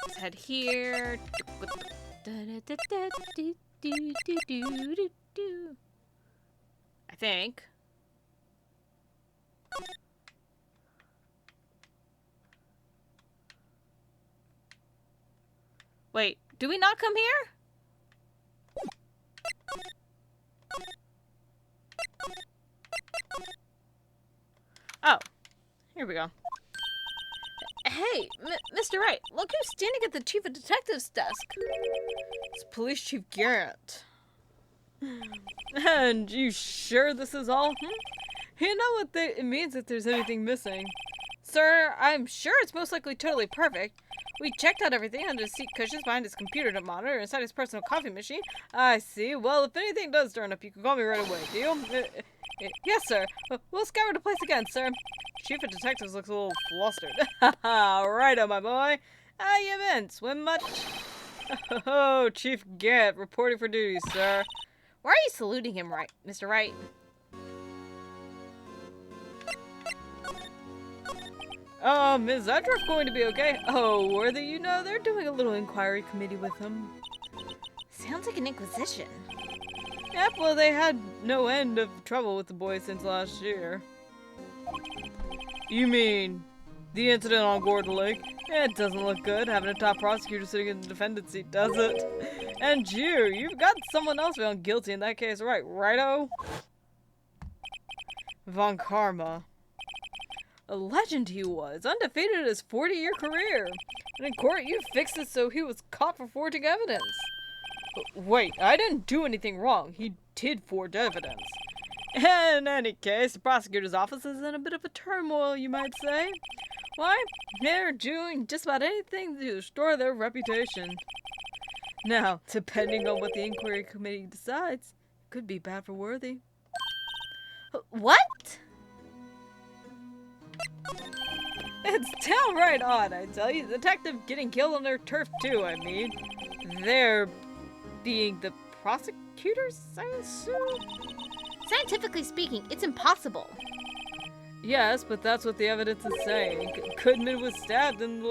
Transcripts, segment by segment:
Let's head here. I think. Wait, do we not come here? Oh, here we go. Hey, Mr. Wright, look who's standing at the Chief of Detectives' desk. It's Police Chief Garrett. And you sure this is all? You know what it means if there's anything missing. Sir, I'm sure it's most likely totally perfect. We checked out everything under his seat cushions, behind his computer monitor, inside his personal coffee machine. I see. Well, if anything does turn up, you can call me right away. Deal? Yes, sir. We'll scour the place again, sir. Chief of Detectives looks a little flustered. Ha righto, my boy. How you been? Swim much? Oh, Chief Garrett, reporting for duty, sir. Why are you saluting him, right, Mr. Wright? Is that dwarf going to be okay? Oh, worthy, you know, they're doing a little inquiry committee with him. Sounds like an inquisition. Yep, well, they had no end of trouble with the boy since last year. You mean the incident on Gordon Lake? It doesn't look good having a top prosecutor sitting in the defendant's seat, does it? And you've got someone else found guilty in that case, right? Righto? Von Karma. A legend he was, undefeated in his 40-year career. And in court, you fixed it so he was caught for forging evidence. Wait, I didn't do anything wrong. He did forge evidence. In any case, the prosecutor's office is in a bit of a turmoil, you might say. Why? They're doing just about anything to restore their reputation. Now, depending on what the inquiry committee decides, it could be bad for Worthy. What? It's downright odd, I tell you. The detective getting killed on their turf, too, I mean. They're being the prosecutors, I assume? Scientifically speaking, it's impossible. Yes, but that's what the evidence is saying. Goodman was stabbed in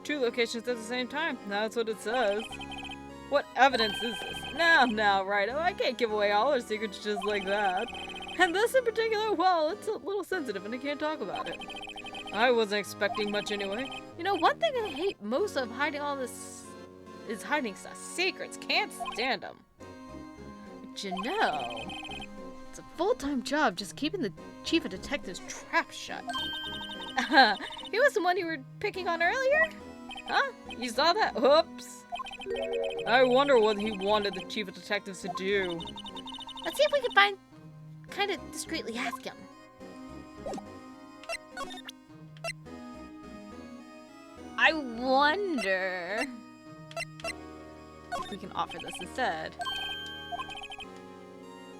two locations at the same time. That's what it says. What evidence is this? Now, Righto, I can't give away all our secrets just like that. And this in particular, well, it's a little sensitive and I can't talk about it. I wasn't expecting much anyway. You know, one thing I hate most of hiding all this is hiding stuff. Secrets. Can't stand them. But you know, it's a full-time job just keeping the Chief of Detectives' trap shut. He was the one you were picking on earlier? Huh? You saw that? Oops. I wonder what he wanted the Chief of Detectives to do. Let's see if we can kind of discreetly ask him. I wonder if we can offer this instead.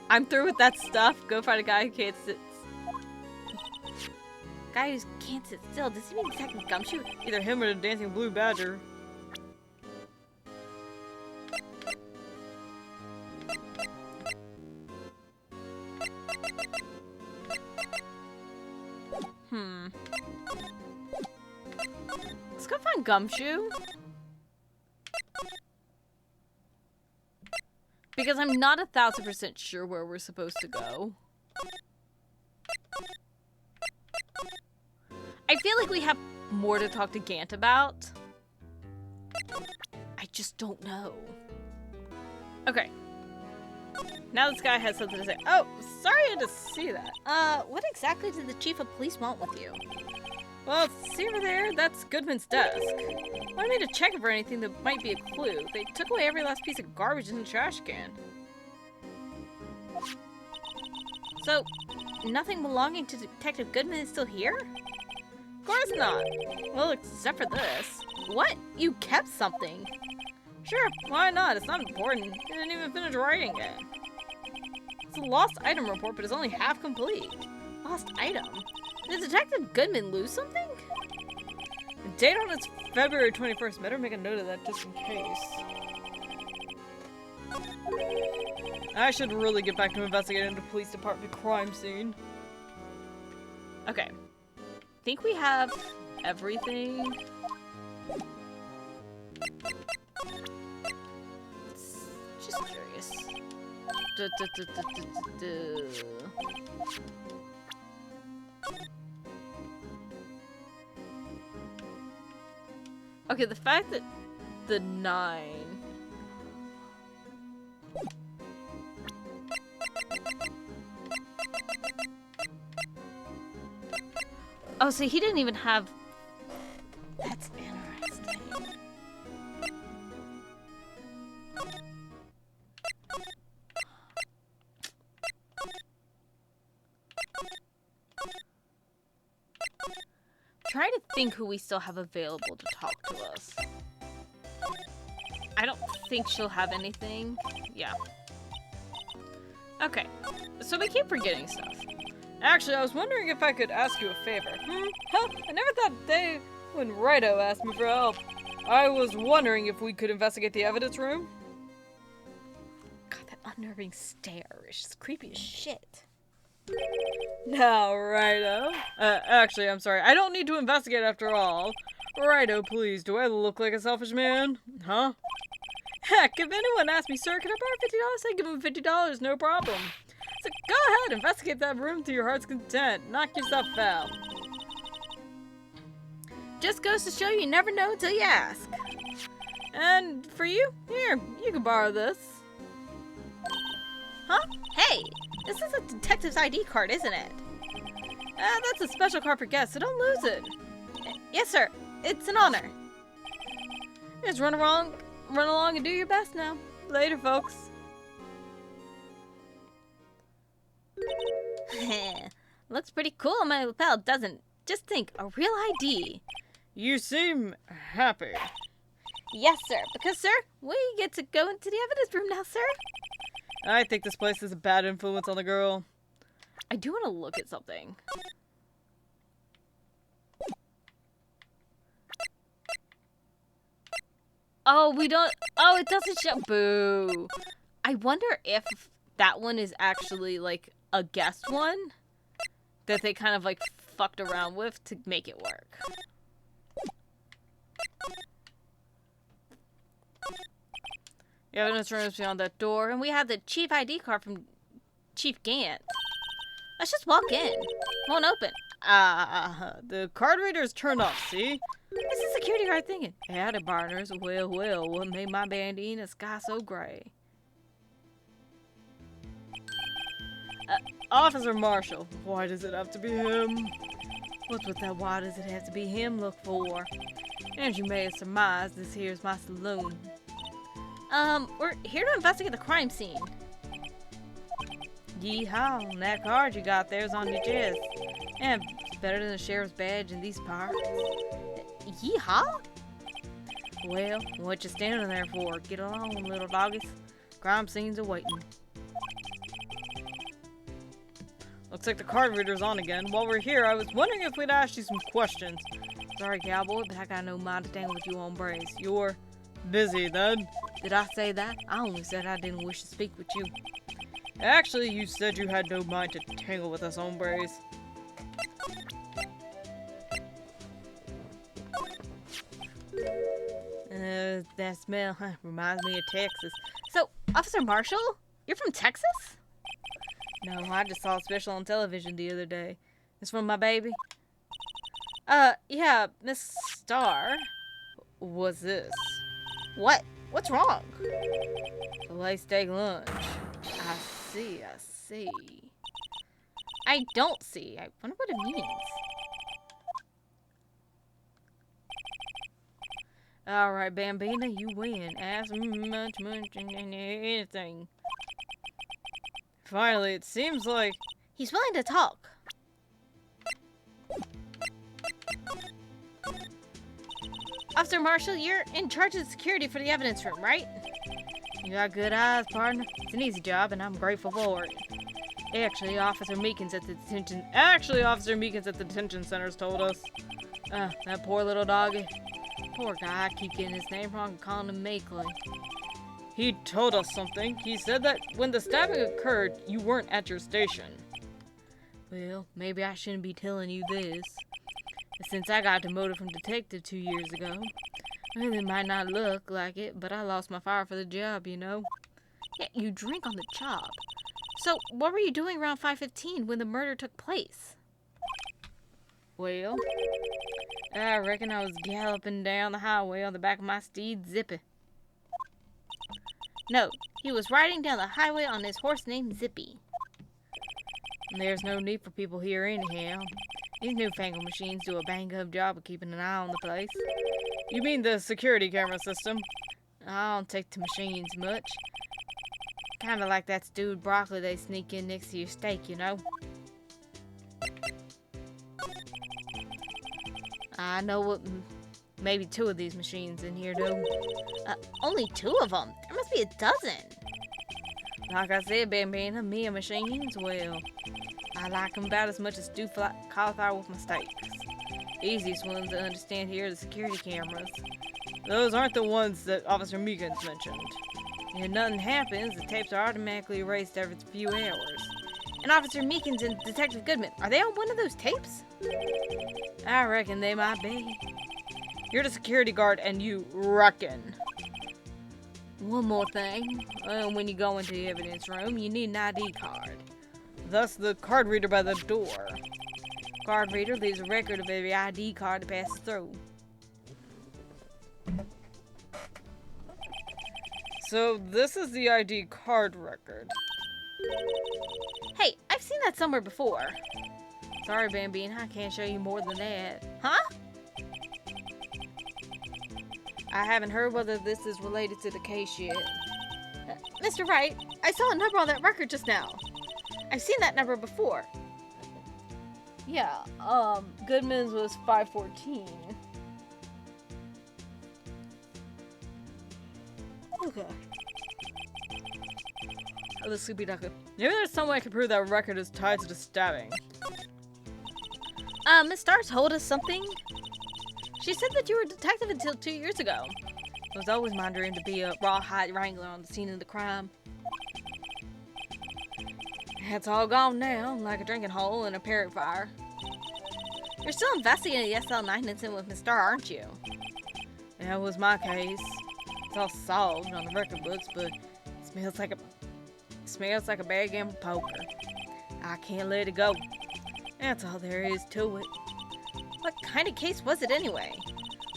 I'm through with that stuff. Go find a guy who can't sit. Guy who can't sit still. Does he mean Detective Gumshoe? Either him or the dancing blue badger. Let's go find Gumshoe. Because I'm not 1,000% sure where we're supposed to go. I feel like we have more to talk to Gant about. I just don't know. Okay. Now this guy has something to say. Oh, sorry I had to see that. What exactly did the Chief of Police want with you? Well, see over there? That's Goodman's desk. Wanted me to check for anything that might be a clue. They took away every last piece of garbage in the trash can. So, nothing belonging to Detective Goodman is still here? Of course not. Well, except for this. What? You kept something? Sure, why not? It's not important. You didn't even finish writing it. It's a lost item report, but it's only half complete. Lost item? Did Detective Goodman lose something? The date on it's February 21st. Better make a note of that just in case. I should really get back to investigating the police department crime scene. Okay. Think we have everything. Okay, the fact that the 9. Oh, so he didn't even have. That's interesting. Trying to think who we still have available to talk to us. I don't think she'll have anything. Yeah. Okay. So we keep forgetting stuff. Actually, I was wondering if I could ask you a favor. Huh? I never thought they when Wright asked me for help. I was wondering if we could investigate the evidence room. God, that unnerving stare is just creepy as shit. Now, Righto. Actually, I'm sorry. I don't need to investigate after all. Righto, please. Do I look like a selfish man? Huh? Heck, if anyone asks me, sir, can I borrow $50? I give them $50, no problem. So go ahead, investigate that room to your heart's content. Knock yourself out. Just goes to show you never know until you ask. And for you, here, you can borrow this. Huh? Hey, this is a detective's ID card, isn't it? That's a special card for guests, so don't lose it. Yes, sir. It's an honor. Just run along and do your best now. Later, folks. Looks pretty cool on my lapel, doesn't it? Just think, a real ID. You seem happy. Yes, sir. Because, sir, we get to go into the evidence room now, sir. I think this place is a bad influence on the girl. I do want to look at something. Oh, we don't... Oh, it doesn't show... Boo. I wonder if that one is actually, like, a guest one that they kind of, like, fucked around with to make it work. The evidence room is beyond that door, and we have the chief ID card from Chief Gant. Let's just walk in. Won't open. The card reader is turned off, see? What's the security guard thinking? Howdy, partners. Well, what made my bandie in the sky so gray? Officer Marshall. Why does it have to be him? What's with that? Why does it have to be him look for? As you may have surmised, this here's my saloon. We're here to investigate the crime scene. Yeehaw, and that card you got there's on your chest. And it's better than a sheriff's badge in these parts. Yeehaw? Well, what you standing there for? Get along, little doggies. Crime scene's awaiting. Looks like the card reader's on again. While we're here, I was wondering if we'd ask you some questions. Sorry, cowboy, but I got no mind to tangle with you hombres. You're busy, then? Did I say that? I only said I didn't wish to speak with you. Actually, you said you had no mind to tangle with us hombres. That smell reminds me of Texas. So, Officer Marshall? You're from Texas? No, I just saw a special on television the other day. It's from my baby. Yeah, Miss Starr. What's this? What? What's wrong? Filet steak lunch. I see. I don't see. I wonder what it means. Alright, Bambina, you win. Ask much, anything. Finally, it seems like he's willing to talk. Officer Marshall, you're in charge of the security for the evidence room, right? You got good eyes, partner. It's an easy job, and I'm grateful for it. Actually, Officer Meekins at the detention center's told us. That poor little doggy. Poor guy, I keep getting his name wrong and calling him Makeley. He told us something. He said that when the stabbing occurred, you weren't at your station. Well, maybe I shouldn't be telling you this. Since I got demoted from detective 2 years ago. Well, it might not look like it, but I lost my fire for the job, you know. Yeah, you drink on the job. So, what were you doing around 5:15 when the murder took place? Well, I reckon I was galloping down the highway on the back of my steed, Zippy. No, he was riding down the highway on his horse named Zippy. There's no need for people here anyhow. These newfangled machines do a bang-up job of keeping an eye on the place. You mean the security camera system? I don't take to machines much. Kinda like that stewed broccoli they sneak in next to your steak, you know? I know what maybe 2 of these machines in here do. Only 2 of them? There must be a dozen. Like I said, Bambina, me and machines, well, I like them about as much as stewed cauliflower with my steaks. Easiest ones to understand here are the security cameras. Those aren't the ones that Officer Meekins mentioned. If nothing happens, the tapes are automatically erased every few hours. And Officer Meekins and Detective Goodman, are they on one of those tapes? I reckon they might be. You're the security guard and you reckon. One more thing. When you go into the evidence room, you need an ID card. Thus the card reader by the door. Card reader leaves a record of every ID card that passes through. So this is the ID card record. Hey, I've seen that somewhere before. Sorry, Bambina, I can't show you more than that. Huh? I haven't heard whether this is related to the case yet. Mr. Wright, I saw a number on that record just now. I've seen that number before. Yeah, Goodman's was 514. Okay. Oh, the Sleepy Ducker. Maybe there's some way I can prove that record is tied to the stabbing. Miss Starr told us something. She said that you were a detective until 2 years ago. It was always my dream to be a rawhide wrangler on the scene of the crime. It's all gone now, like a drinking hole in a parrot fire. You're still investigating the SL9 incident with Miss Starr, aren't you? That was my case. It's all solved on the record books, but it smells like a bad game of poker. I can't let it go. That's all there is to it. What kind of case was it anyway?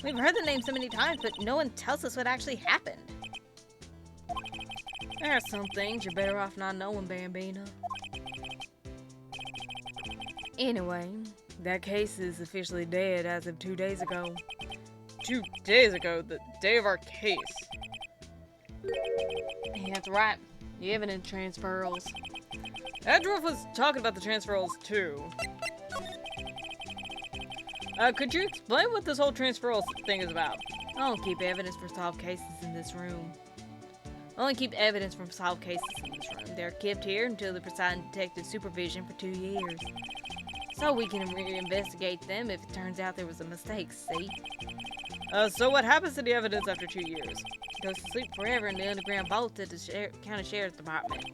We've heard the name so many times, but no one tells us what actually happened. There are some things you're better off not knowing, Bambina. Anyway, that case is officially dead as of 2 days ago. 2 days ago? The day of our case? Yeah, that's right. The evidence transfers. Adolf was talking about the transfers too. Could you explain what this whole transferal thing is about? I don't keep evidence for solved cases in this room. I only keep evidence from solved cases in this room. They're kept here until the presiding detective's supervision for 2 years. So we can reinvestigate them if it turns out there was a mistake, see? So what happens to the evidence after 2 years? It goes to sleep forever in the underground vault at the county sheriff's department.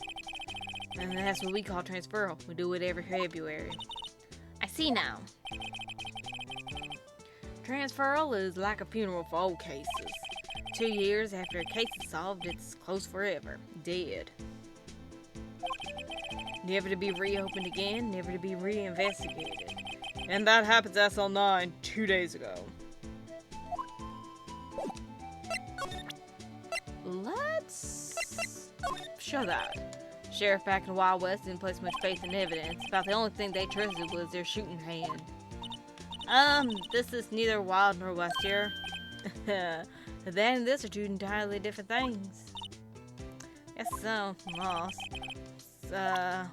And that's what we call transferal. We do it every February. I see now. Transferal is like a funeral for old cases. 2 years after a case is solved, it's closed forever. Dead. Never to be reopened again, never to be reinvestigated. And that happens to SL9 2 days ago. Let's show that. Sheriff back in the Wild West didn't place much faith in evidence. About the only thing they trusted was their shooting hand. This is neither Wild nor West here. That and this are 2 entirely different things. Guess so. Lost. I'll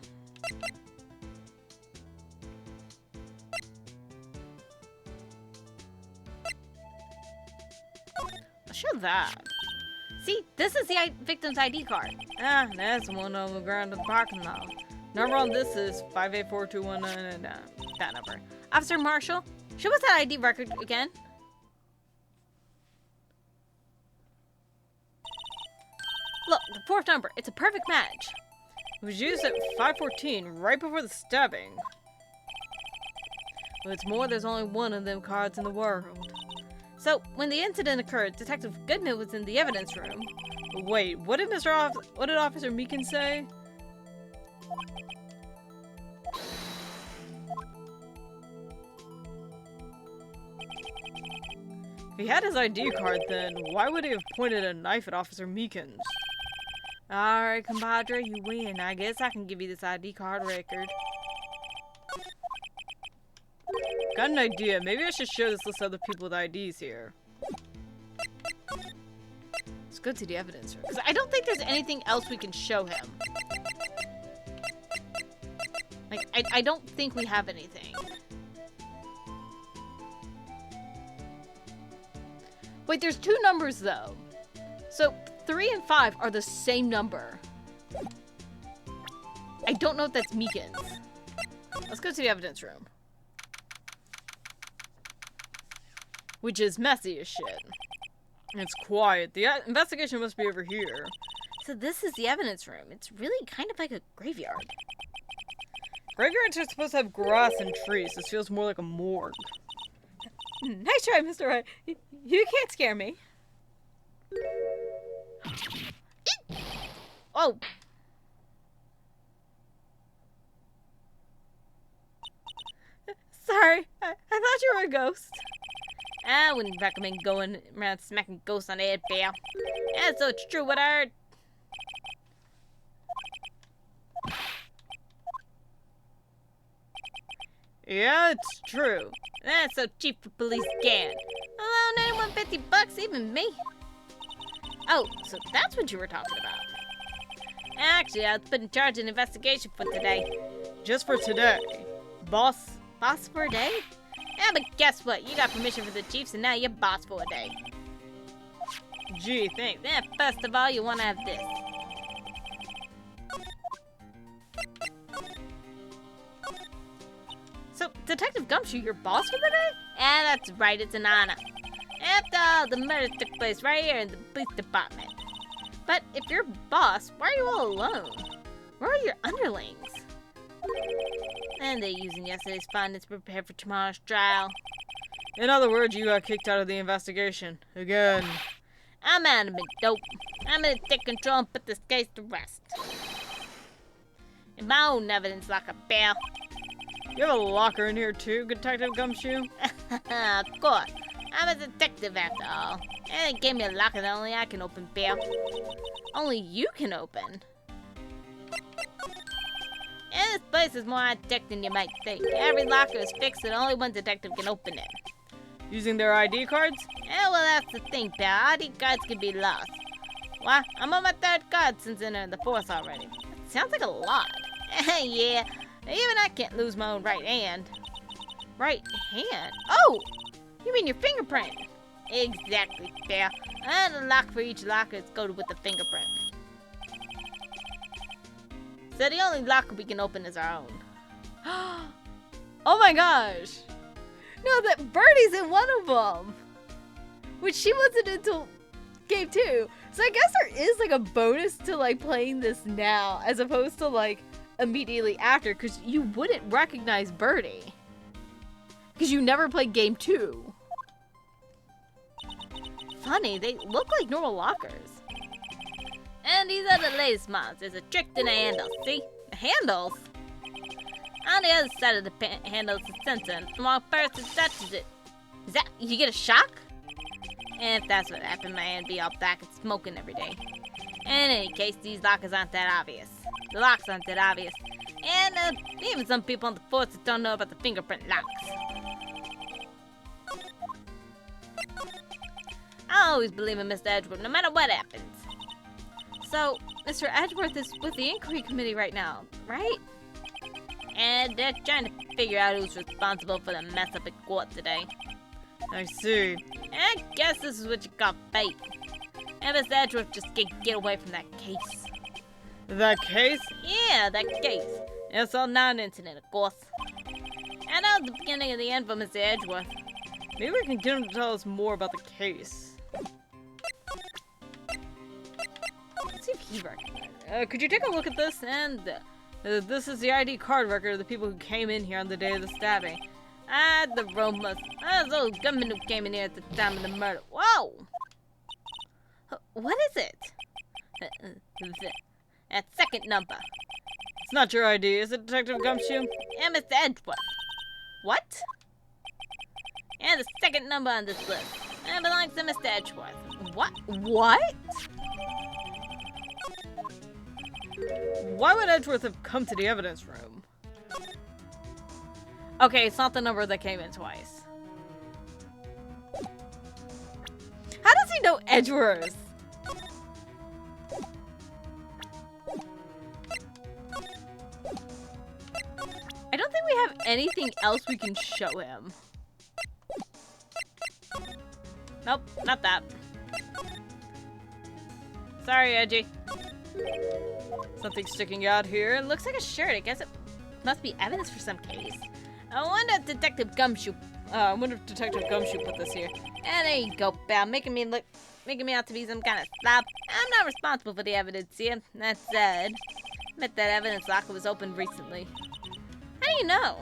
show that. See, this is the victim's ID card. Ah, that's one on the ground of the parking lot. Number on this is 5842199. That number. Officer Marshall, show us that ID record again. Look, the 4th number. It's a perfect match. It was used at 5:14, right before the stabbing. What's more, there's only one of them cards in the world. So, when the incident occurred, Detective Goodman was in the evidence room. Wait, what did Officer Meekins say? If he had his ID card, then why would he have pointed a knife at Officer Meekins? Alright, compadre, you win. I guess I can give you this ID card record. Got an idea. Maybe I should show this list of other people with IDs here. Let's go to the evidence room. Because I don't think there's anything else we can show him. Like, I don't think we have anything. Wait, there's 2 numbers, though. So, 3 and 5 are the same number. I don't know if that's Meekins. Let's go to the evidence room. Which is messy as shit. It's quiet. The investigation must be over here. So this is the evidence room. It's really kind of like a graveyard. Graveyards are supposed to have grass and trees. This feels more like a morgue. Nice try, Mr. Wright. You can't scare me. Oh. Sorry. I thought you were a ghost. I wouldn't recommend going around smacking ghosts on the head, pal. Yeah, so it's true what I heard. Yeah, it's true. That's so cheap for police can. Alone, anyone $50, even me. Oh, so that's what you were talking about. Actually, I was put in charge of an investigation for today. Just for today? Boss for a day? Yeah, but guess what? You got permission from the chiefs and now you're boss for a day. Gee, thanks. Yeah, first of all, you want to have this. So, Detective Gumshoe, your boss for the day? Yeah, that's right. It's an honor. After all, the murder took place right here in the police department. But if you're boss, why are you all alone? Where are your underlings? And they're using yesterday's findings to prepare for tomorrow's trial. In other words, you got kicked out of the investigation. Again. I'm adamant, dope. I'm gonna take control and put this case to rest. In my own evidence locker, pal. You have a locker in here too, Detective Gumshoe? Of course. I'm a detective after all. And they gave me a locker that only I can open, pal. Only you can open? And this place is more high-tech than you might think. Every locker is fixed and only one detective can open it. Using their ID cards? Yeah, well, that's the thing, pal. ID cards can be lost. Why? I'm on my 3rd card since entering the force already. That sounds like a lot. Yeah, even I can't lose my own right hand. Right hand? Oh! You mean your fingerprint? Exactly, pal. And a lock for each locker is coded with the fingerprint. So the only locker we can open is our own. Oh my gosh! No, that Birdie's in one of them! Which she wasn't until game 2. So I guess there is like a bonus to like playing this now as opposed to like immediately after, because you wouldn't recognize Birdie. Because you never played game 2. Funny, they look like normal lockers. And these are the latest mods. There's a trick to the handles. See? The handles? On the other side of the handle is a sensor, and the wrong person touches it. Is that, you get a shock? And if that's what happened, my hand be all black and smoking every day. In any case, these lockers aren't that obvious. The locks aren't that obvious. And even some people on the force that don't know about the fingerprint locks. I always believe in Mr. Edgeworth, no matter what happens. So, Mr. Edgeworth is with the inquiry committee right now, right? And they're trying to figure out who's responsible for the mess up at court today. I see. And I guess this is what you call fate. And Mr. Edgeworth just can't get away from that case. That case? Yeah, that case. It's all non-incident, of course. And that was the beginning of the end for Mr. Edgeworth. Maybe we can get him to tell us more about the case. Let's see if he recognizes. Could you take a look at this? And this is the ID card record of the people who came in here on the day of the stabbing. Ah, the Romas. Those gunmen who came in here at the time of the murder. Whoa! What is it? That second number. It's not your ID, is it, Detective Gumshoe? Yeah, Mr. Edgeworth. What? Yeah, the second number on this list. It belongs to Mr. Edgeworth. What? What? Why would Edgeworth have come to the evidence room? Okay, it's not the number that came in twice. How does he know Edgeworth? I don't think we have anything else we can show him. Nope, not that. Sorry, Edgy. Something sticking out here. It looks like a shirt. I guess it must be evidence for some case. I wonder if Detective Gumshoe put this here. And there you go, pal. Making me out to be some kind of slob. I'm not responsible for the evidence here. That said, admit that evidence locker was opened recently. How do you know?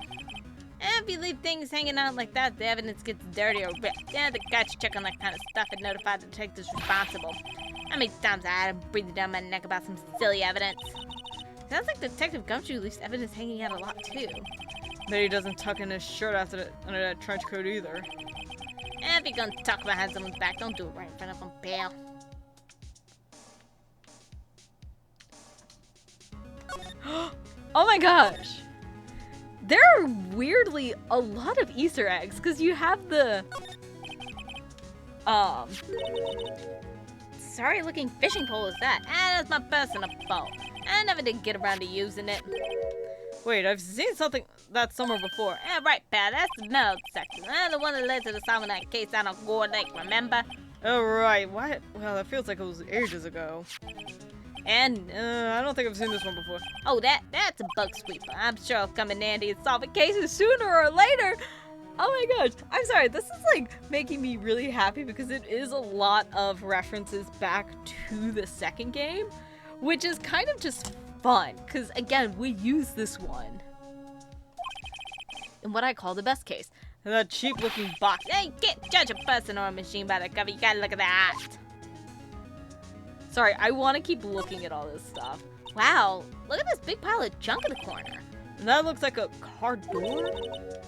If you leave things hanging out like that, the evidence gets dirty or ripped. Yeah, the guy should check on that kind of stuff and notify the detectives responsible. How many times I had to breathe down my neck about some silly evidence? Sounds like Detective Gumshoe leaves evidence hanging out a lot too. But he doesn't tuck in his shirt under that trench coat either. If you're gonna talk behind someone's back, don't do it right in front of them, pal. Oh my gosh! There are weirdly a lot of Easter eggs, because you have the... Sorry looking fishing pole is that? That's my personal boat. I never did get around to using it. Wait, I've seen that somewhere before. Right, pal, that's the middle section. The one that led to the Salmonite case out on Gore Lake, remember? Oh, right. What? Well, that feels like it was ages ago. And, I don't think I've seen this one before. Oh, that's a bug sweeper. I'm sure it'll come in handy and solve cases sooner or later. Oh my gosh. I'm sorry. This is like making me really happy because it is a lot of references back to the second game, which is kind of just fun because, again, we use this one in what I call the best case. And that cheap looking box. Hey, can't judge a person or a machine by the cover. You gotta look at that. Sorry, I want to keep looking at all this stuff. Wow, look at this big pile of junk in the corner. And that looks like a car door?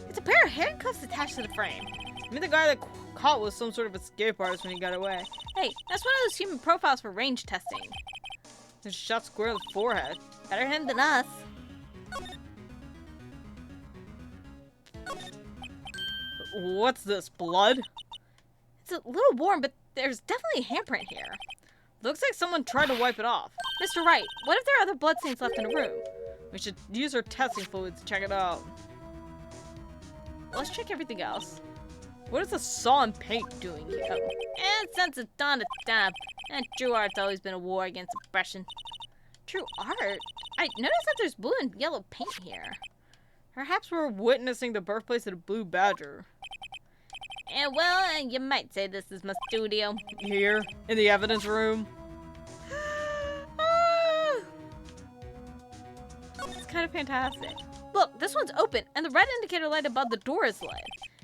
It's a pair of handcuffs attached to the frame. I mean, the guy that caught was some sort of escape artist when he got away. Hey, that's one of those human profiles for range testing. Just shot square in the forehead. Better him than us. What's this, blood? It's a little warm, but there's definitely a handprint here. Looks like someone tried to wipe it off. Mr. Wright, what if there are other bloodstains left in the room? We should use our testing fluids to check it out. Let's check everything else. What is the saw and paint doing here? And since it's dawn to time, and true art's always been a war against oppression. True art? I noticed that there's blue and yellow paint here. Perhaps we're witnessing the birthplace of the blue badger. And well, you might say this is my studio. Here, in the evidence room. It's kind of fantastic. Look, this one's open, and the red indicator light above the door is lit.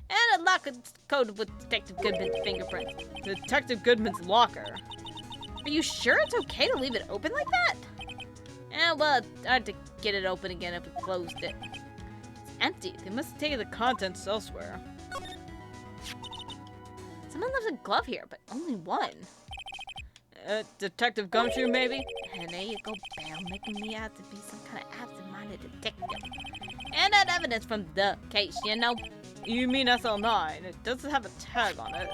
And a locker coated with Detective Goodman's fingerprints. Detective Goodman's locker? Are you sure it's okay to leave it open like that? Well, it's hard to get it open again if we closed it. It's empty. They must have taken the contents elsewhere. Someone left a glove here, but only one. Detective Gumshoe, maybe? And there you go, Belle, making me out to be some kind of absent-minded detective. And that evidence from the case, you know? You mean SL9? It doesn't have a tag on it.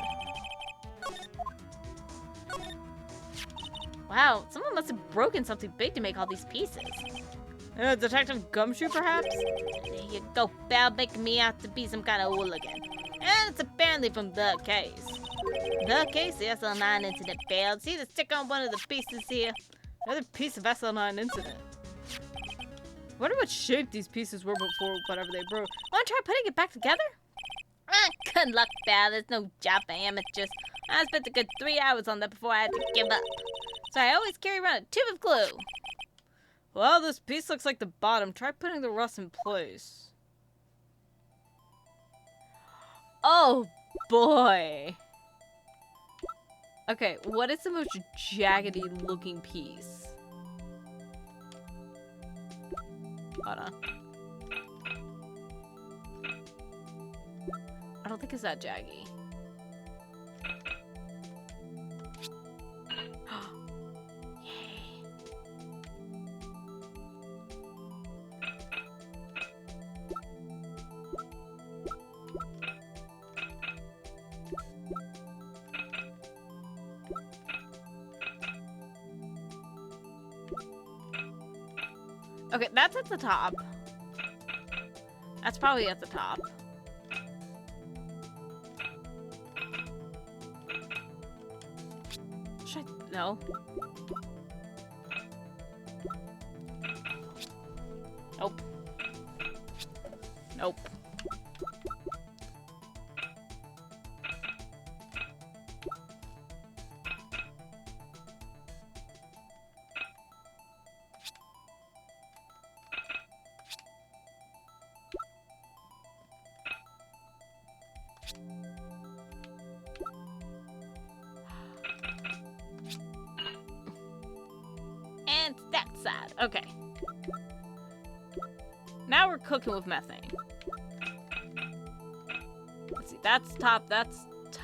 Wow, someone must have broken something big to make all these pieces. Detective Gumshoe, perhaps? There you go, Belle, making me out to be some kind of hooligan. And it's apparently from the case. The case, the SL9 incident, Belle. See the stick on one of the pieces here? Another piece of SL9 incident. I wonder what shape these pieces were before whatever they broke. Want to try putting it back together? Good luck, Belle. There's no job for amateurs. I spent a good 3 hours on that before I had to give up. So I always carry around a tube of glue. Well, this piece looks like the bottom. Try putting the rest in place. Oh, boy. Okay, what is the most jaggedy looking piece? Hold on. I don't think it's that jaggy. Yay. Okay, that's at the top. That's probably at the top. Should I? No. Nope. Nope. And that side. Okay. Now we're cooking with methane. Let's see. That's top. That's top.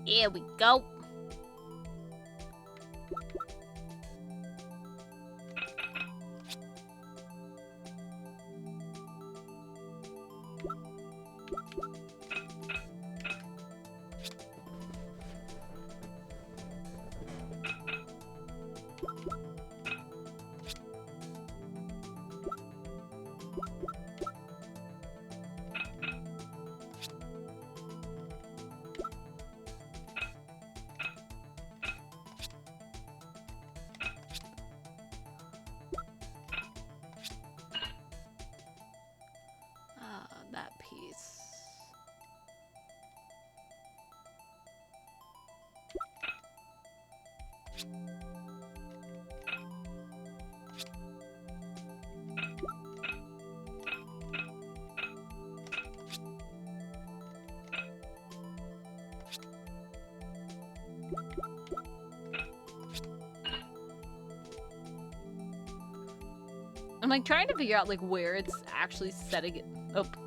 Here we go. That piece. I'm like trying to figure out like where it's actually setting it up.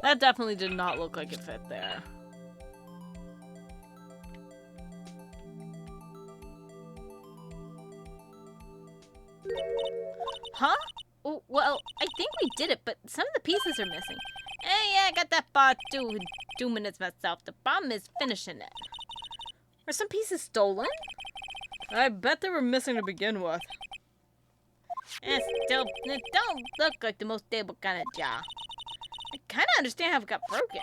That definitely did not look like it fit there. Huh? Oh, well, I think we did it, but some of the pieces are missing. Yeah, I got that part too. 2 minutes myself. The problem is finishing it. Were some pieces stolen? I bet they were missing to begin with. Still, it don't look like the most stable kind of jar. I kind of understand how it got broken.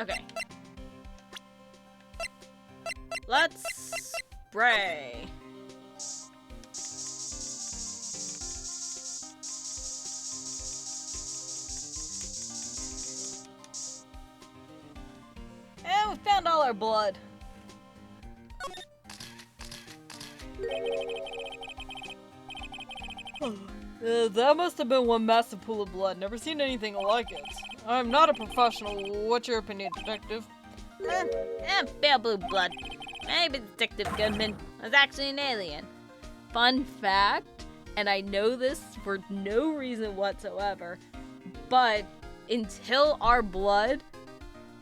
Okay. Let's spray. And we found all our blood. That must have been one massive pool of blood. Never seen anything like it. I'm not a professional. What's your opinion, detective? Pale blue blood. Maybe Detective Goodman was actually an alien. Fun fact, and I know this for no reason whatsoever, but until our blood,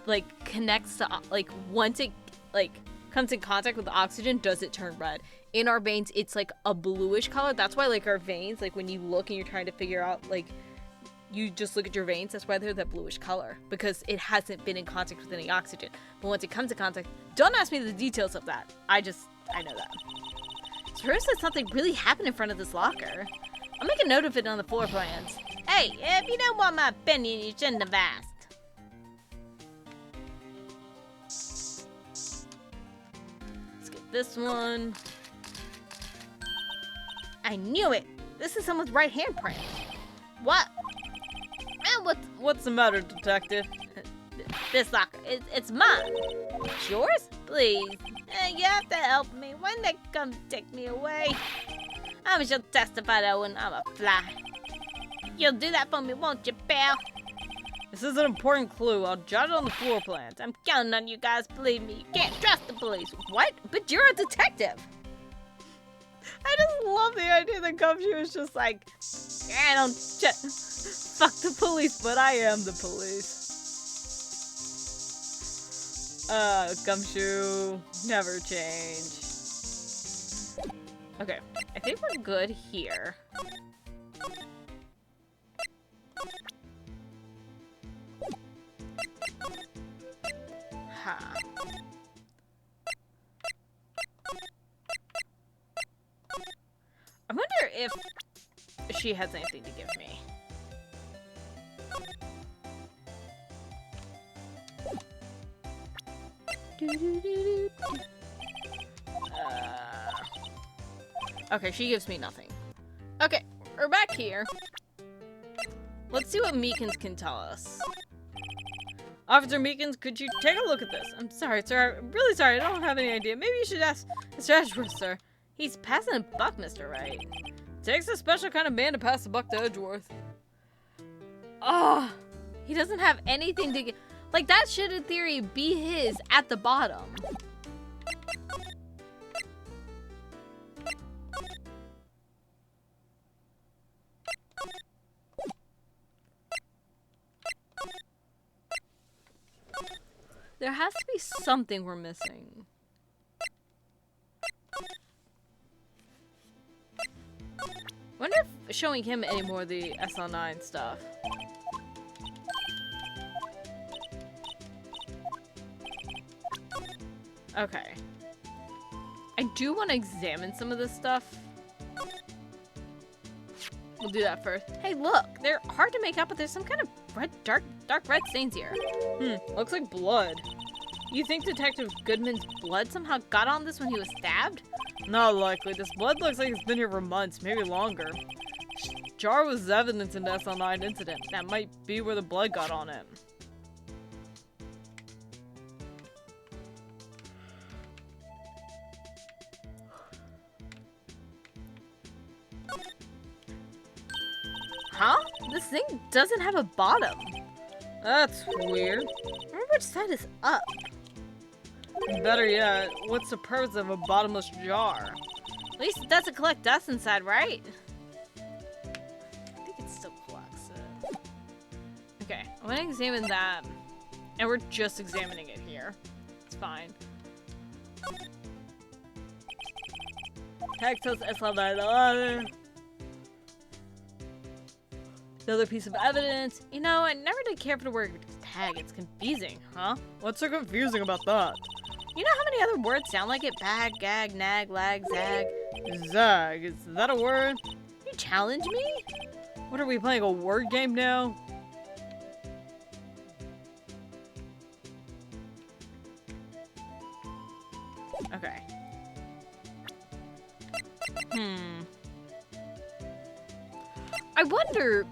like, connects to, like, once it, like, comes in contact with oxygen, does it turn red. In our veins, it's like a bluish color. That's why, like, our veins, like, when you look and you're trying to figure out, like, you just look at your veins, that's why they're that bluish color, because it hasn't been in contact with any oxygen. But once it comes in contact, don't ask me the details of that. I know that. So Rose said something really happened in front of this locker. I'll make a note of it on the floor plans. Hey, if you don't want my opinion, you shouldn't have asked. Let's get this one. I knew it! This is someone's right handprint. What? What's the matter, detective? This locker, it's mine. It's yours? Please. You have to help me. When they come take me away, I shall testify that when I'm a fly. You'll do that for me, won't you, pal? This is an important clue. I'll jot it on the floor plans. I'm counting on you guys, believe me. You can't trust the police. What? But you're a detective. I just love the idea that Gumshoe is just like, I don't fuck the police, but I am the police. Gumshoe, never change. Okay, I think we're good here. Ha. I wonder if she has anything to give me. Okay, she gives me nothing. Okay, we're back here. Let's see what Meekins can tell us. Officer Meekins, could you take a look at this? I'm sorry, sir. I'm really sorry. I don't have any idea. Maybe you should ask Mr. Edgeworth, sir. He's passing a buck, Mr. Wright. Takes a special kind of man to pass the buck to Edgeworth. Oh, he doesn't have anything to get. Like, that should, in theory, be his at the bottom. There has to be something we're missing. Wonder if showing him any more of the SL9 stuff. Okay. I do want to examine some of this stuff. We'll do that first. Hey, look! They're hard to make out, but there's some kind of red, dark red stains here. Looks like blood. You think Detective Goodman's blood somehow got on this when he was stabbed? Not likely. This blood looks like it's been here for months, maybe longer. Jar was evidence in the SL9 incident. That might be where the blood got on it. Huh? This thing doesn't have a bottom. That's weird. Remember which side is up? Better yet, what's the purpose of a bottomless jar? At least it doesn't collect dust inside, right? I think it still collects it. Okay, I'm gonna examine that. And we're just examining it here. It's fine. Hector's SL9. Another piece of evidence. You know, I never did care for the word tag. It's confusing, huh? What's so confusing about that? You know how many other words sound like it? Bag, gag, nag, lag, zag. Zag, is that a word? You challenge me? What, are we playing a word game now? Okay. I wonder...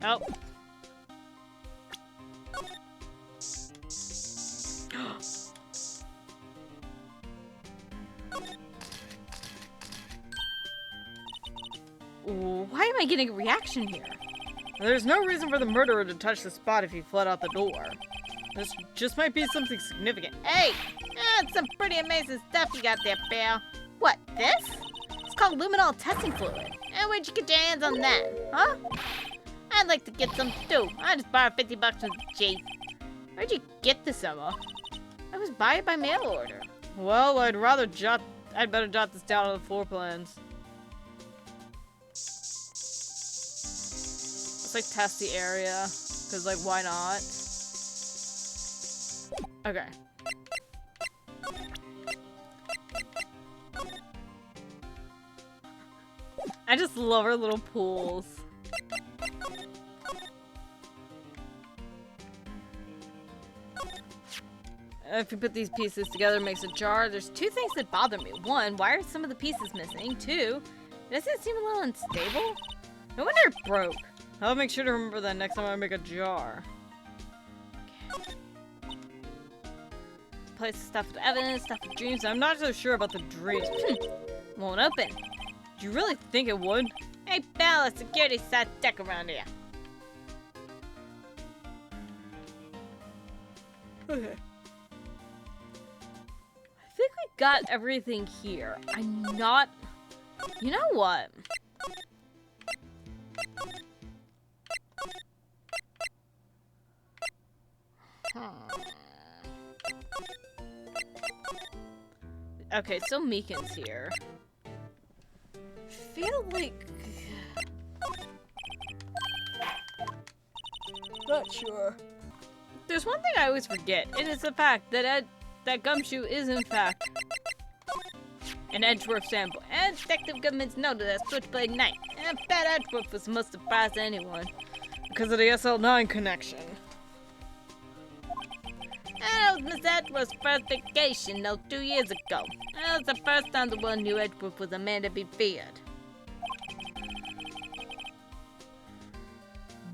Oh. Why am I getting a reaction here? There's no reason for the murderer to touch the spot if he fled out the door. This just might be something significant. Hey! That's some pretty amazing stuff you got there, pal. What, this? It's called luminol testing fluid. And where'd you get your hands on that, huh? I'd like to get some too. I just borrowed 50 bucks from the chief. Where'd you get this, Emma? I was buy it by mail order. Well, I'd better jot this down on the floor plans. Let's like test the area, cause like why not? Okay. I just love our little pools. If you put these pieces together, it makes a jar. There's two things that bother me. One, why are some of the pieces missing? Two, doesn't it seem a little unstable? No wonder it broke. I'll make sure to remember that next time I make a jar. Okay. Place stuff with evidence, stuff with dreams. I'm not so sure about the dreams. Won't open. Do you really think it would? Hey, Bella, security sat deck around here. Okay. I think we got everything here. I'm not... You know what? Okay, so Meekin's here. Feel like... Not sure. There's one thing I always forget. It is the fact that that Gumshoe is in fact an Edgeworth sample. And Detective Goodman's noted that Switchblade Knight. And Pat Edgeworth was the most surprised to anyone. Because of the SL9 connection. And it was Miss Edgeworth's first vacation, 2 years ago. And it was the first time the world knew Edgeworth was a man to be feared.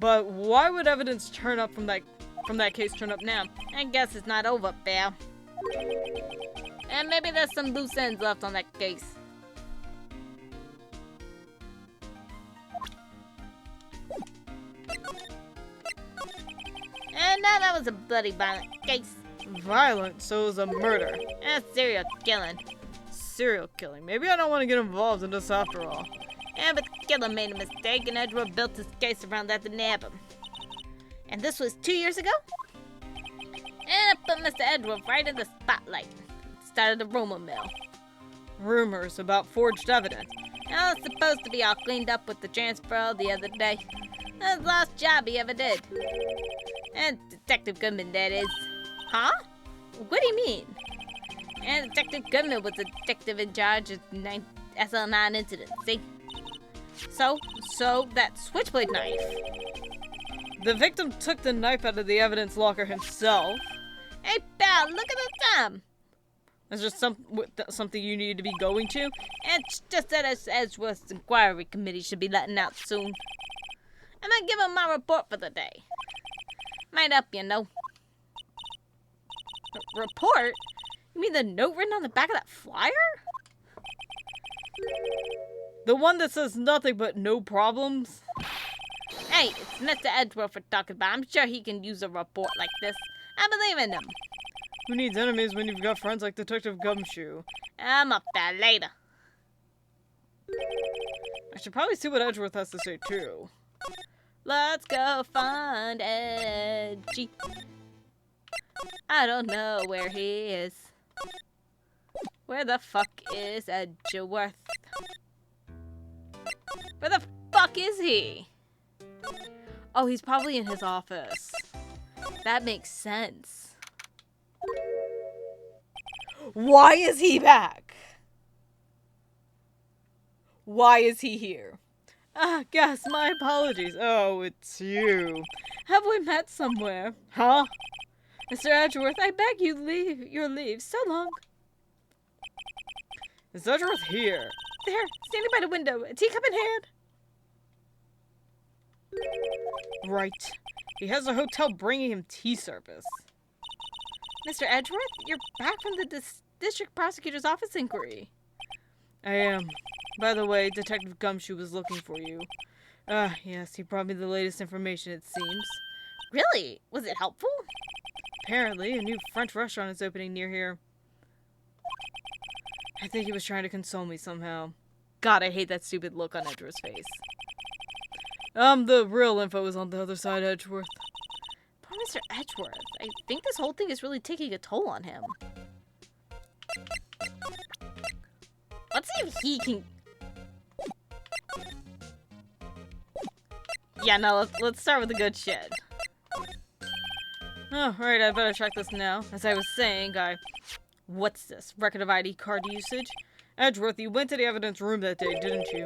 But why would evidence turn up from that case turn up now? I guess it's not over, pal. And maybe there's some loose ends left on that case. And now that was a bloody violent case. Violent? So it was a murder. And serial killing. Serial killing. Maybe I don't want to get involved in this after all. Yeah, but the killer made a mistake and Edgeworth built his case around that to nab him. And this was 2 years ago? And I put Mr. Edgeworth right in the spotlight. Started a rumor mill. Rumors about forged evidence. I was supposed to be all cleaned up with the transfer the other day. That's the last job he ever did. And Detective Goodman, that is. Huh? What do you mean? And Detective Goodman was the detective in charge of SL9 incidents, see? So that switchblade knife. The victim took the knife out of the evidence locker himself. Hey, pal, look at the time. Is there something you need to be going to? And it's just that Edgeworth's inquiry committee should be letting out soon. I'm gonna give him my report for the day. Might help, you know. Report? You mean the note written on the back of that flyer? The one that says nothing but no problems? Hey, it's Mr. Edgeworth we're talking about. I'm sure he can use a report like this. I believe in him. Who needs enemies when you've got friends like Detective Gumshoe? I'm up there later. I should probably see what Edgeworth has to say too. Let's go find Edgy. I don't know where he is. Where the fuck is Edgeworth? Where the fuck is he? Oh, he's probably in his office. That makes sense. Why is he back? Why is he here? Ah, Gus, my apologies. Oh, it's you. Have we met somewhere? Huh? Mr. Edgeworth, I beg you leave your leave. So long. Is Edgeworth here? There, standing by the window, a teacup in hand. Right. He has a hotel bringing him tea service. Mr. Edgeworth, you're back from the district prosecutor's office inquiry. I am. By the way, Detective Gumshoe was looking for you. Yes, he brought me the latest information, it seems. Really? Was it helpful? Apparently, a new French restaurant is opening near here. I think he was trying to console me somehow. God, I hate that stupid look on Edgeworth's face. The real info is on the other side, Edgeworth. Poor Mr. Edgeworth. I think this whole thing is really taking a toll on him. Let's see if he can... Yeah, no, let's start with the good shit. Oh, right, I better check this now. As I was saying, What's this? Record of ID card usage? Edgeworth, you went to the evidence room that day, didn't you?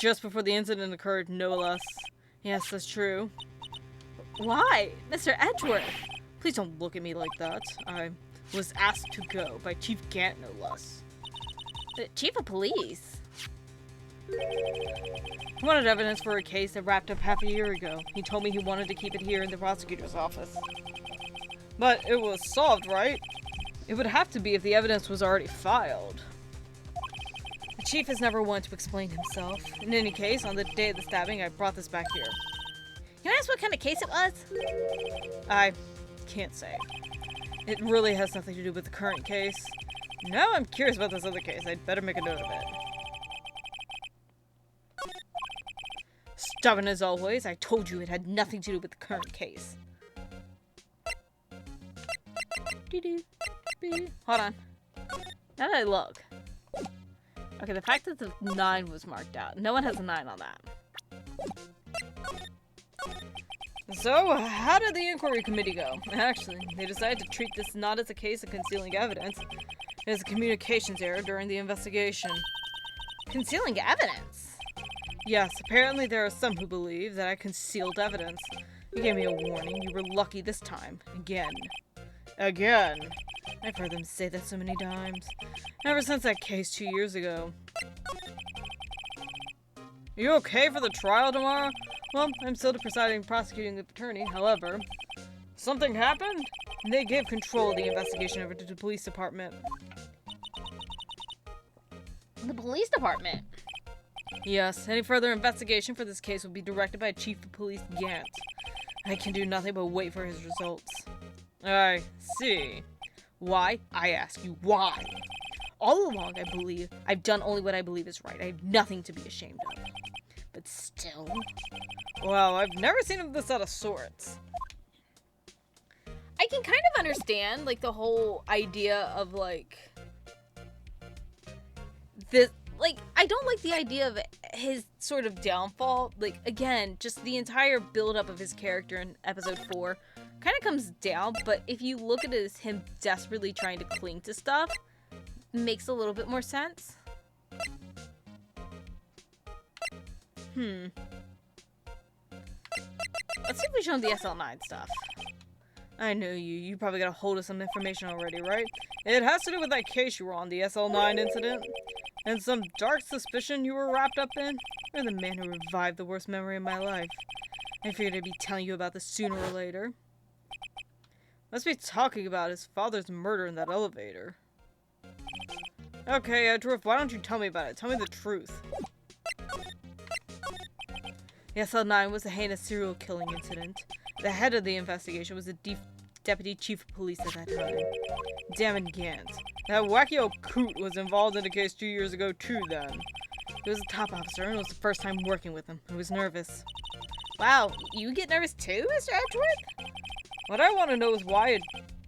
Just before the incident occurred, no less. Yes, that's true. Why? Mr. Edgeworth! Please don't look at me like that. I was asked to go by Chief Gant, no less. The Chief of Police? He wanted evidence for a case that wrapped up half a year ago. He told me he wanted to keep it here in the prosecutor's office. But it was solved, right? It would have to be if the evidence was already filed. The chief is never one to explain himself. In any case, on the day of the stabbing, I brought this back here. Can I ask what kind of case it was? I can't say. It really has nothing to do with the current case. Now I'm curious about this other case. I'd better make a note of it. Stubborn as always, I told you it had nothing to do with the current case. Hold on. Now that I look. Okay, the fact that the 9 was marked out. No one has a 9 on that. So, how did the inquiry committee go? Actually, they decided to treat this not as a case of concealing evidence, as a communications error during the investigation. Concealing evidence? Yes, apparently there are some who believe that I concealed evidence. You gave me a warning. You were lucky this time. Again. Again. I've heard them say that so many times. Ever since that case 2 years ago. Are you okay for the trial tomorrow? Well, I'm still the presiding prosecuting attorney, however. Something happened? They gave control of the investigation over to the police department. The police department? Yes, any further investigation for this case will be directed by Chief of Police Gant. I can do nothing but wait for his results. I see. Why? I ask you, why? All along, I believe I've done only what I believe is right. I have nothing to be ashamed of. But still... Well, I've never seen him this out of sorts. I can kind of understand, like, the whole idea of, like... this... Like, I don't like the idea of his sort of downfall. Like, again, just the entire build-up of his character in episode 4 kind of comes down, but if you look at it as him desperately trying to cling to stuff, it makes a little bit more sense. Let's see if we show him the SL9 stuff. I knew you. You probably got a hold of some information already, right? It has to do with that case you were on, the SL9 incident. And some dark suspicion you were wrapped up in? You're the man who revived the worst memory of my life. I figured I'd be telling you about this sooner or later. Must be talking about his father's murder in that elevator. Okay, Edgeworth, why don't you tell me about it? Tell me the truth. The SL9 was a heinous serial killing incident. The head of the investigation was the deputy chief of police at that time. Damn it, Gant. That wacky old coot was involved in the case 2 years ago too then. He was a top officer and it was the first time working with him. I was nervous. Wow, you get nervous too, Mr. Edgeworth? What I want to know is why a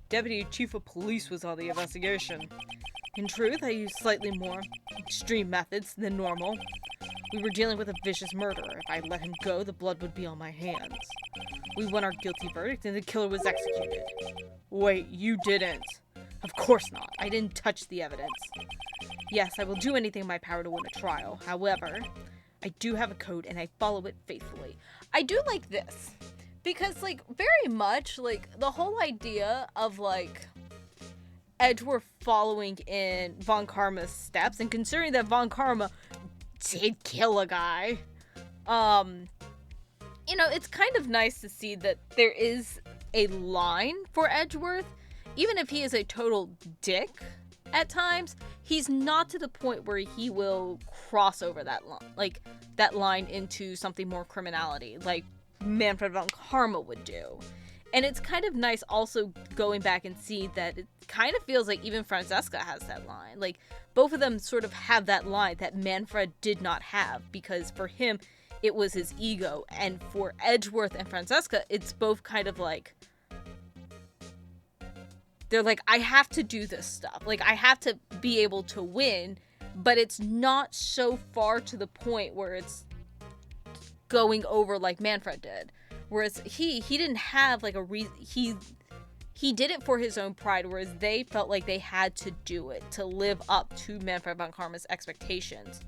deputy chief of police was on the investigation. In truth, I used slightly more extreme methods than normal. We were dealing with a vicious murderer. If I let him go, the blood would be on my hands. We won our guilty verdict and the killer was executed. Wait, you didn't? Of course not. I didn't touch the evidence. Yes, I will do anything in my power to win a trial. However, I do have a code and I follow it faithfully. I do like this. Because, like, very much, like, the whole idea of, like, Edgeworth following in Von Karma's steps, and considering that Von Karma did kill a guy, you know, it's kind of nice to see that there is a line for Edgeworth. Even if he is a total dick at times, he's not to the point where he will cross over that line, like, that line into something more criminality, like Manfred von Karma would do. And it's kind of nice also going back and see that it kind of feels like even Francesca has that line. Like, both of them sort of have that line that Manfred did not have, because for him, it was his ego. And for Edgeworth and Francesca, it's both kind of like, they're like, I have to do this stuff. Like, I have to be able to win, but it's not so far to the point where it's going over like Manfred did. Whereas he didn't have like a reason. He did it for his own pride, whereas they felt like they had to do it to live up to Manfred von Karma's expectations.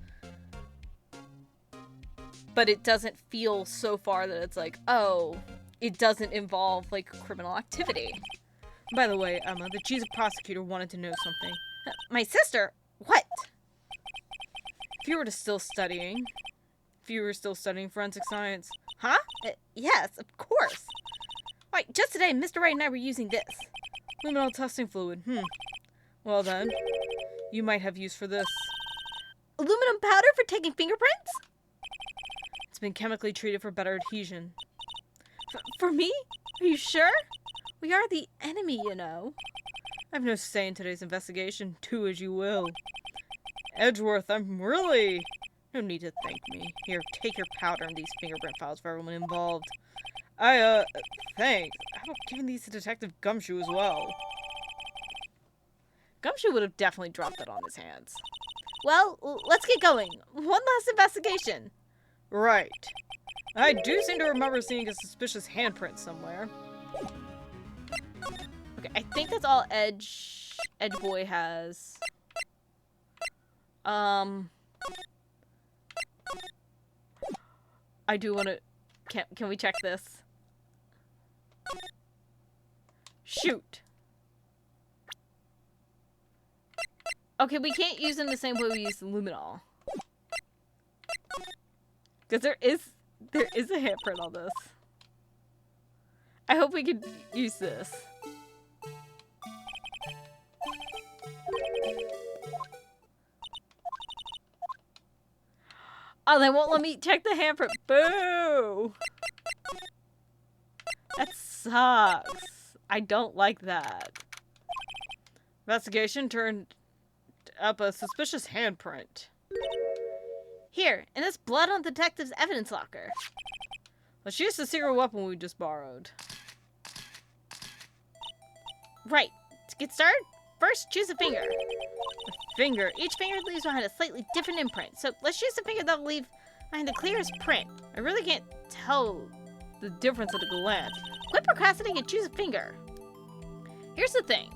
But it doesn't feel so far that it's like, oh, it doesn't involve like criminal activity. By the way, Emma, the chief prosecutor wanted to know something. My sister? What? If you were still studying forensic science. Huh? Yes, of course. Why, just today, Mr. Wright and I were using this. Luminol testing fluid. Well then, you might have use for this. Aluminum powder for taking fingerprints? It's been chemically treated for better adhesion. For me? Are you sure? We are the enemy, you know. I have no say in today's investigation. Do as you will. Edgeworth, I'm really... No need to thank me. Here, take your powder and these fingerprint files for everyone involved. Thanks. How about giving these to Detective Gumshoe as well? Gumshoe would have definitely dropped it on his hands. Well, let's get going. One last investigation. Right. I do seem to remember seeing a suspicious handprint somewhere. Okay, I think that's all Edge Boy has. I do want to... Can we check this? Shoot. Okay, we can't use them the same way we use the luminol. Because there is a handprint on this. I hope we could use this. Oh, they won't let me check the handprint. Boo! That sucks. I don't like that. Investigation turned up a suspicious handprint. Here, and it's blood on the detective's evidence locker. Let's use the secret weapon we just borrowed. Right. To get started, first choose a finger. A finger? Each finger leaves behind a slightly different imprint, so let's choose a finger that will leave behind the clearest print. I really can't tell the difference at a glance. Quit procrastinating and choose a finger. Here's the thing.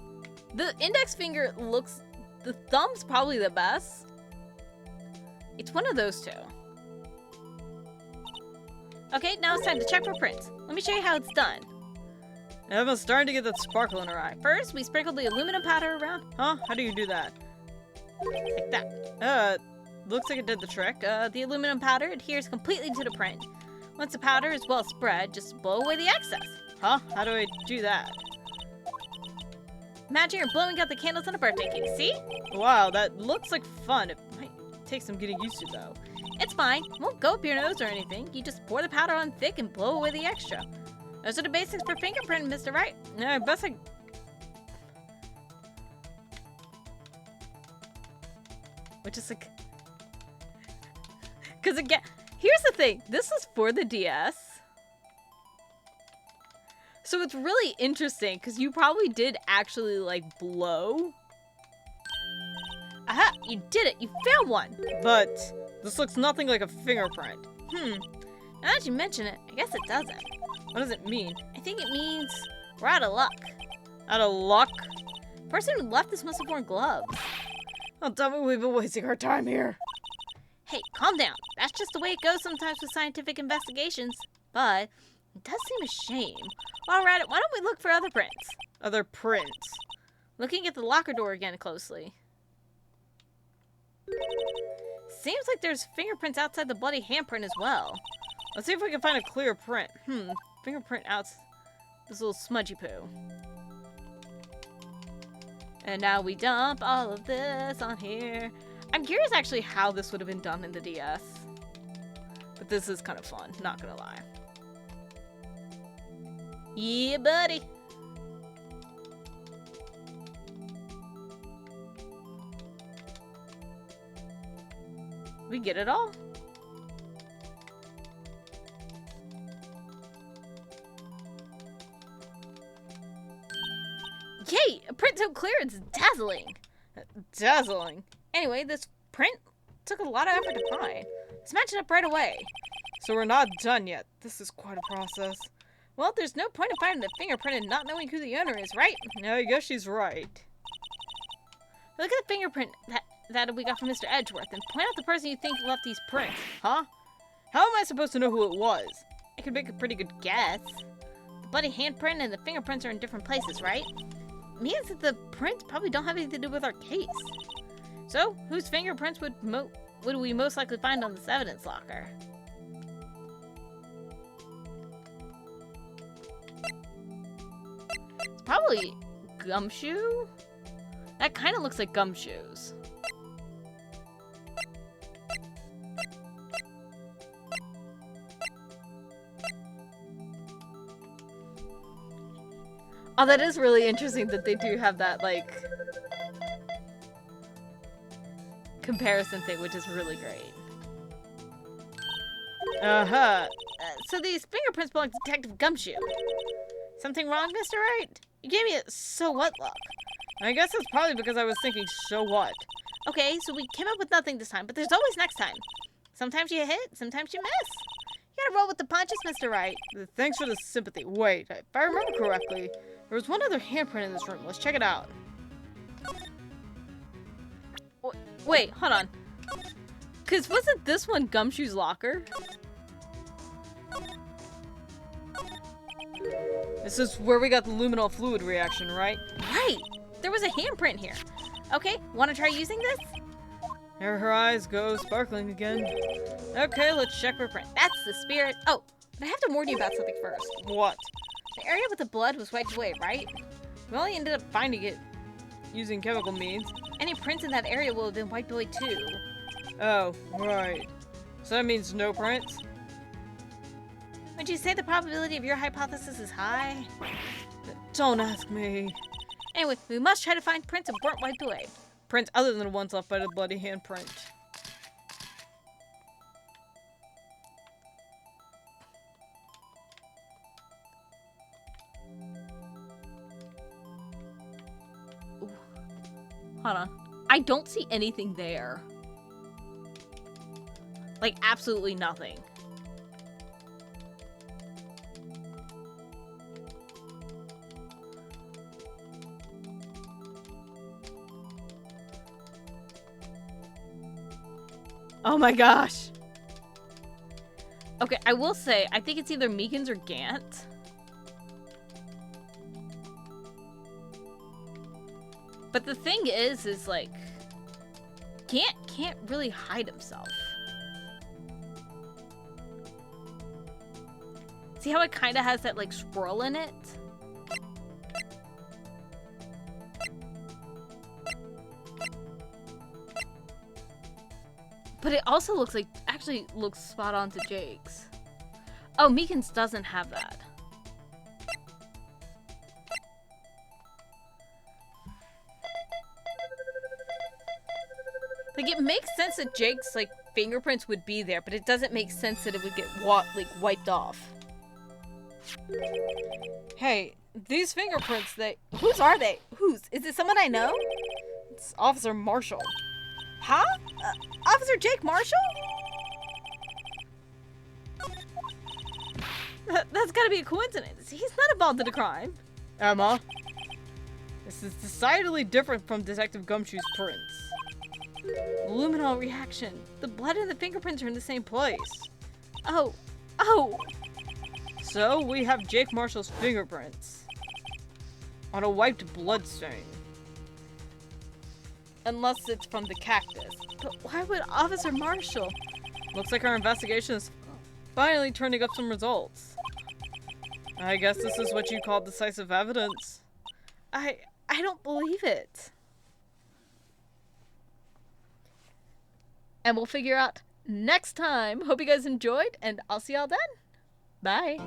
The index finger looks... The thumb's probably the best. It's one of those two. Okay, now it's time to check for prints. Let me show you how it's done. Emma's starting to get that sparkle in her eye. First, we sprinkle the aluminum powder around. Huh? How do you do that? Like that. Looks like it did the trick. The aluminum powder adheres completely to the print. Once the powder is well spread, just blow away the excess. Huh? How do I do that? Imagine you're blowing out the candles on a birthday cake, see? Wow, that looks like fun. It might take some getting used to, though. It's fine. It won't go up your nose or anything. You just pour the powder on thick and blow away the extra. Those are the basics for fingerprinting, Mr. Wright. Yeah, I guess I... Which is like... Because again, here's the thing. This is for the DS. So it's really interesting, because you probably did actually, like, blow. Aha! You did it! You found one! But this looks nothing like a fingerprint. Now that you mention it, I guess it doesn't. What does it mean? I think it means we're out of luck. Out of luck? The person who left this must have worn gloves. Oh, tell me we've been wasting our time here. Hey, calm down. That's just the way it goes sometimes with scientific investigations. But it does seem a shame. While we're at it, why don't we look for other prints? Other prints? Looking at the locker door again closely. Seems like there's fingerprints outside the bloody handprint as well. Let's see if we can find a clear print. Fingerprint out this little smudgy poo. And now we dump all of this on here. I'm curious actually how this would have been done in the DS. But this is kind of fun, not gonna lie. Yeah, buddy. We get it all? Okay, a print so clear it's dazzling. Dazzling. Anyway, this print took a lot of effort to find. Let's match it up right away. So we're not done yet. This is quite a process. Well, there's no point in finding the fingerprint and not knowing who the owner is, right? Yeah, I guess she's right. Look at the fingerprint that we got from Mr. Edgeworth and point out the person you think left these prints. Huh? How am I supposed to know who it was? I could make a pretty good guess. The bloody handprint and the fingerprints are in different places, right? Means that the prints probably don't have anything to do with our case. So, whose fingerprints would we most likely find on this evidence locker? It's probably Gumshoe? That kind of looks like Gumshoes. Oh, that is really interesting that they do have that, like, comparison thing, which is really great. Uh-huh. So these fingerprints belong to Detective Gumshoe. Something wrong, Mr. Wright? You gave me a so what look. I guess that's probably because I was thinking, so what? Okay, so we came up with nothing this time, but there's always next time. Sometimes you hit, sometimes you miss. You gotta roll with the punches, Mr. Wright. Thanks for the sympathy. Wait, if I remember correctly, there was one other handprint in this room. Let's check it out. Wait, hold on. Cause wasn't this one Gumshoe's locker? This is where we got the luminol fluid reaction, right? Right! There was a handprint here. Okay, wanna try using this? There her eyes go sparkling again. Okay, let's check for print. That's the spirit. Oh, but I have to warn you about something first. What? The area with the blood was wiped away, right? We only ended up finding it using chemical means. Any prints in that area will have been wiped away too. Oh, right. So that means no prints? Would you say the probability of your hypothesis is high? Don't ask me. Anyway, we must try to find prints that weren't wiped away. Prints other than the ones left by the bloody handprint. Ooh. Hold on. I don't see anything there. Like, absolutely nothing. Oh my gosh. Okay, I will say, I think it's either Meekins or Gant. But the thing is like, Gant can't really hide himself. See how it kind of has that, like, swirl in it? But it also looks like, actually looks spot on to Jake's. Oh, Meekins doesn't have that. Like, it makes sense that Jake's, like, fingerprints would be there, but it doesn't make sense that it would get, wiped off. Hey, these fingerprints, Whose are they? Whose? Is it someone I know? it's Officer Marshall. Huh? Officer Jake Marshall? That's gotta be a coincidence. He's not involved in a crime. Emma, this is decidedly different from Detective Gumshoe's prints. Luminol reaction. The blood and the fingerprints are in the same place. Oh. Oh! So, we have Jake Marshall's fingerprints on a wiped bloodstain. Unless it's from the cactus. But why would Officer Marshall? Looks like our investigation is finally turning up some results. I guess this is what you call decisive evidence. I don't believe it. And we'll figure out next time. Hope you guys enjoyed, and I'll see y'all then. Bye.